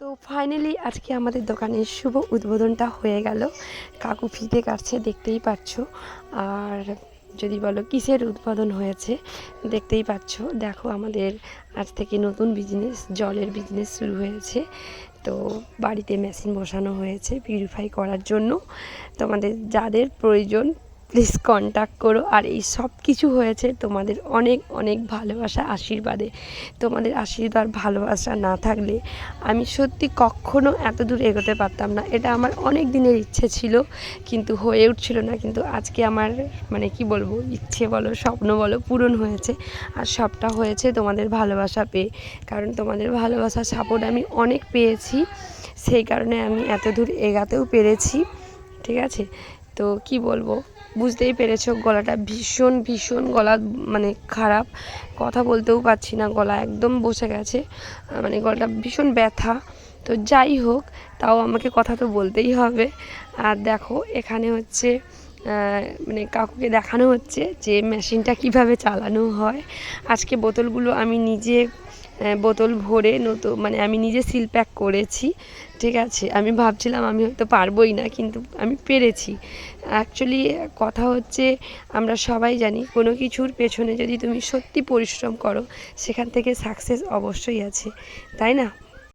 তো ফাইনালি আজকে আমাদের দোকানের শুভ উদ্বোধনটা হয়ে গেল। কাকু ফিতে কাটছে, দেখতেই পাচ্ছো। আর যদি বলো কিসের উদ্বোধন হয়েছে, দেখতেই পাচ্ছো। দেখো আমাদের আজ থেকে নতুন বিজনেস, জলের বিজনেস শুরু হয়েছে। তো বাড়িতে মেশিন বসানো হয়েছে পিউরিফাই করার জন্য। তোমাদের যাদের প্রয়োজন প্লিজ কন্ট্যাক্ট করো। আর এই সব কিছু হয়েছে তোমাদের অনেক অনেক ভালোবাসা আশীর্বাদে। তোমাদের আশীর্বাদ ভালোবাসা না থাকলে আমি সত্যি কখনো এত দূর এগোতে পারতাম না। এটা আমার অনেক দিনের ইচ্ছে ছিল, কিন্তু হয়ে উঠছিল না। কিন্তু আজকে আমার মানে কি বলবো, ইচ্ছে বলো স্বপ্ন বলো পূরণ হয়েছে। আর সবটা হয়েছে তোমাদের ভালোবাসা পেয়ে। কারণ তোমাদের ভালোবাসা সাপোর্ট আমি অনেক পেয়েছি, সেই কারণে আমি এত দূর এগাতেও পেরেছি। ঠিক আছে, তো কি বলবো, বুঝতেই পেরেছো গলাটা ভীষণ ভীষণ গলা মানে খারাপ, কথা বলতেও পারছি না, গলা একদম বসে গেছে, মানে গলাটা ভীষণ ব্যথা। তো যাই হোক, তাও আমাকে কথা তো বলতেই হবে। আর দেখো এখানে হচ্ছে মানে কাকুকে দেখানো হচ্ছে যে মেশিনটা কিভাবে চালানো হয়। আজকে বোতলগুলো আমি নিজে বোতল ভরে নতুন মানে আমি নিজে সিল প্যাক করেছি। ঠিক আছে, আমি ভাবছিলাম আমি হয়তো পারবোই না, কিন্তু আমি পেরেছি। অ্যাকচুয়ালি কথা হচ্ছে, আমরা সবাই জানি কোনো কিছুর পেছনে যদি তুমি সত্যি পরিশ্রম করো, সেখান থেকে সাকসেস অবশ্যই আছে, তাই না?